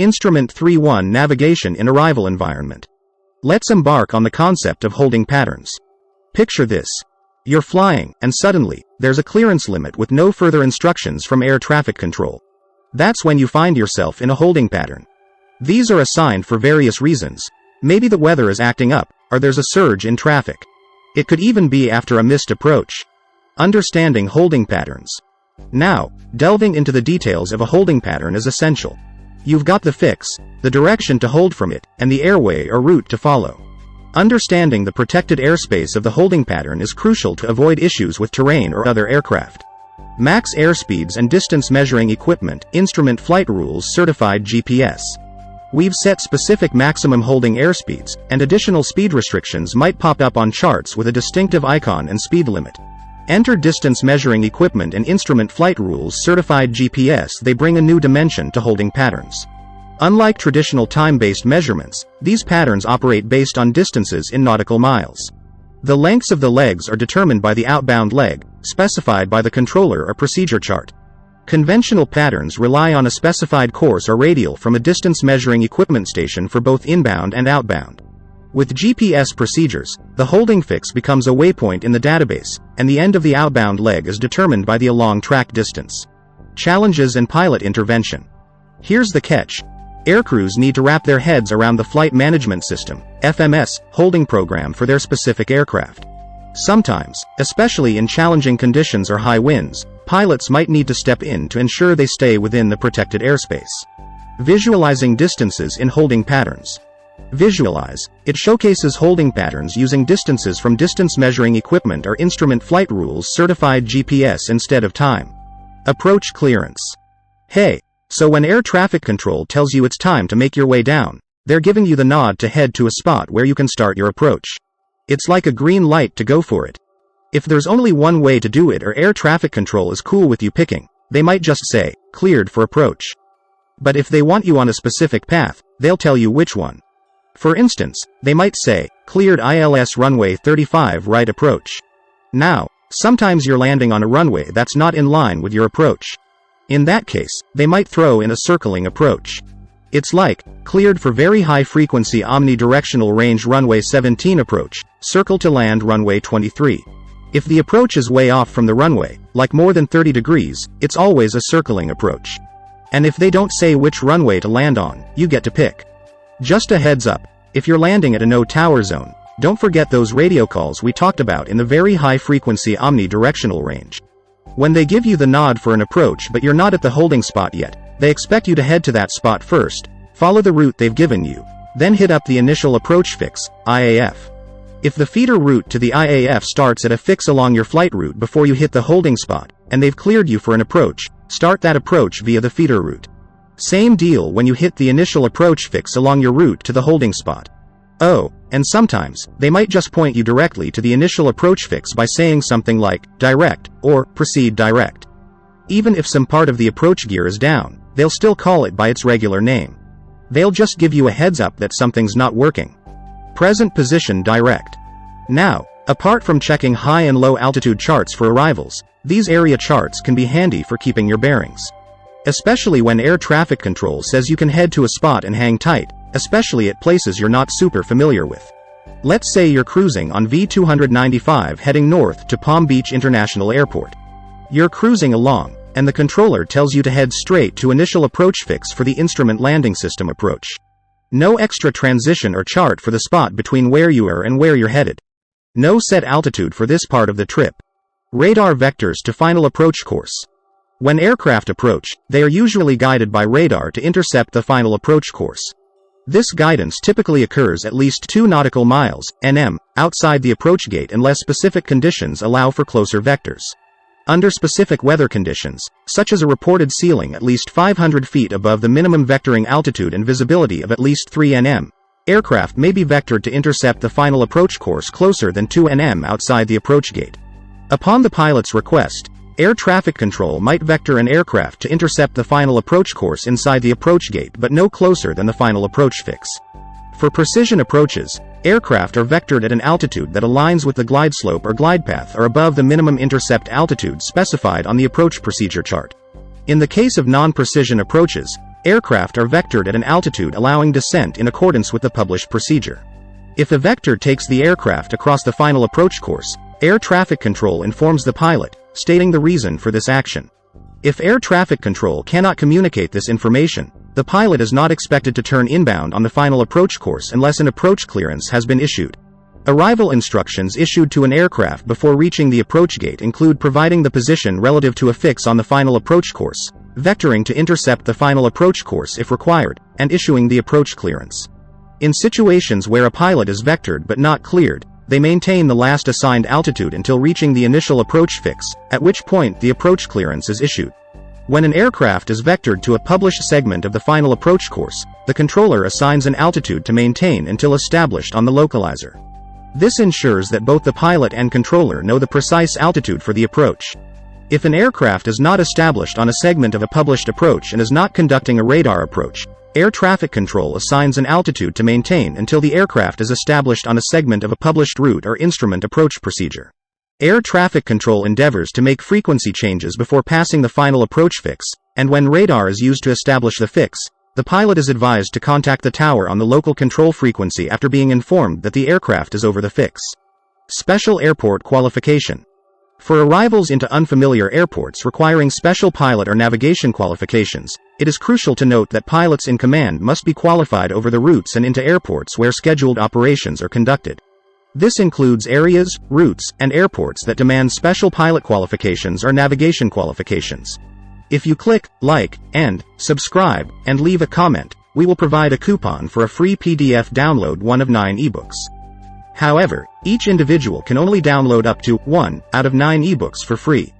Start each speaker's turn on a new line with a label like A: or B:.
A: Instrument 3.1 Navigation in Arrival Environment. Let's embark on the concept of holding patterns. Picture this. You're flying, and suddenly, there's a clearance limit with no further instructions from air traffic control. That's when you find yourself in a holding pattern. These are assigned for various reasons. Maybe the weather is acting up, or there's a surge in traffic. It could even be after a missed approach. Understanding holding patterns. Now, delving into the details of a holding pattern is essential. You've got the fix, the direction to hold from it, and the airway or route to follow. Understanding the protected airspace of the holding pattern is crucial to avoid issues with terrain or other aircraft. Max airspeeds and distance measuring equipment, instrument flight rules certified GPS. We've set specific maximum holding airspeeds, and additional speed restrictions might pop up on charts with a distinctive icon and speed limit. Enter distance measuring equipment and instrument flight rules certified GPS. They bring a new dimension to holding patterns. Unlike traditional time-based measurements, these patterns operate based on distances in nautical miles. The lengths of the legs are determined by the outbound leg, specified by the controller or procedure chart. Conventional patterns rely on a specified course or radial from a distance measuring equipment station for both inbound and outbound. With GPS procedures, the holding fix becomes a waypoint in the database, and the end of the outbound leg is determined by the along track distance. Challenges and pilot intervention. Here's the catch. Aircrews need to wrap their heads around the Flight Management System, FMS, holding program for their specific aircraft. Sometimes, especially in challenging conditions or high winds, pilots might need to step in to ensure they stay within the protected airspace. Visualizing distances in holding patterns. Visualize. It showcases holding patterns using distances from distance measuring equipment or instrument flight rules certified GPS instead of time. Approach clearance. Hey, so when air traffic control tells you it's time to make your way down, they're giving you the nod to head to a spot where you can start your approach. It's like a green light to go for it. If there's only one way to do it or air traffic control is cool with you picking, they might just say, cleared for approach. But if they want you on a specific path, they'll tell you which one. For instance, they might say, cleared ILS runway 35 right approach. Now, sometimes you're landing on a runway that's not in line with your approach. In that case, they might throw in a circling approach. It's like, cleared for very high frequency omnidirectional range runway 17 approach, circle to land runway 23. If the approach is way off from the runway, like more than 30 degrees, it's always a circling approach. And if they don't say which runway to land on, you get to pick. Just a heads up, if you're landing at a no tower zone, don't forget those radio calls we talked about in the very high frequency omnidirectional range. When they give you the nod for an approach but you're not at the holding spot yet, they expect you to head to that spot first, follow the route they've given you, then hit up the initial approach fix, IAF. If the feeder route to the IAF starts at a fix along your flight route before you hit the holding spot, and they've cleared you for an approach, start that approach via the feeder route. Same deal when you hit the initial approach fix along your route to the holding spot. Oh, and sometimes, they might just point you directly to the initial approach fix by saying something like, direct, or, proceed direct. Even if some part of the approach gear is down, they'll still call it by its regular name. They'll just give you a heads up that something's not working. Present position direct. Now, apart from checking high and low altitude charts for arrivals, these area charts can be handy for keeping your bearings. Especially when air traffic control says you can head to a spot and hang tight, especially at places you're not super familiar with. Let's say you're cruising on V295 heading north to Palm Beach International Airport. You're cruising along, and the controller tells you to head straight to initial approach fix for the instrument landing system approach. No extra transition or chart for the spot between where you are and where you're headed. No set altitude for this part of the trip. Radar vectors to final approach course. When aircraft approach, they are usually guided by radar to intercept the final approach course. This guidance typically occurs at least 2 nautical miles, (nm), outside the approach gate unless specific conditions allow for closer vectors. Under specific weather conditions, such as a reported ceiling at least 500 feet above the minimum vectoring altitude and visibility of at least 3 nm, aircraft may be vectored to intercept the final approach course closer than 2 nm outside the approach gate. Upon the pilot's request, air traffic control might vector an aircraft to intercept the final approach course inside the approach gate but no closer than the final approach fix. For precision approaches, aircraft are vectored at an altitude that aligns with the glide slope or glide path or above the minimum intercept altitude specified on the approach procedure chart. In the case of non-precision approaches, aircraft are vectored at an altitude allowing descent in accordance with the published procedure. If a vector takes the aircraft across the final approach course, air traffic control informs the pilot, stating the reason for this action. If air traffic control cannot communicate this information, the pilot is not expected to turn inbound on the final approach course unless an approach clearance has been issued. Arrival instructions issued to an aircraft before reaching the approach gate include providing the position relative to a fix on the final approach course, vectoring to intercept the final approach course if required, and issuing the approach clearance. In situations where a pilot is vectored but not cleared, they maintain the last assigned altitude until reaching the initial approach fix, at which point the approach clearance is issued. When an aircraft is vectored to a published segment of the final approach course, the controller assigns an altitude to maintain until established on the localizer. This ensures that both the pilot and controller know the precise altitude for the approach. If an aircraft is not established on a segment of a published approach and is not conducting a radar approach, air traffic control assigns an altitude to maintain until the aircraft is established on a segment of a published route or instrument approach procedure. Air traffic control endeavors to make frequency changes before passing the final approach fix, and when radar is used to establish the fix, the pilot is advised to contact the tower on the local control frequency after being informed that the aircraft is over the fix. Special airport qualification. For arrivals into unfamiliar airports requiring special pilot or navigation qualifications, it is crucial to note that pilots in command must be qualified over the routes and into airports where scheduled operations are conducted. This includes areas, routes, and airports that demand special pilot qualifications or navigation qualifications. If you click like and subscribe and leave a comment, we will provide a coupon for a free PDF download, one of 9 ebooks. However, each individual can only download up to 1 out of 9 ebooks for free.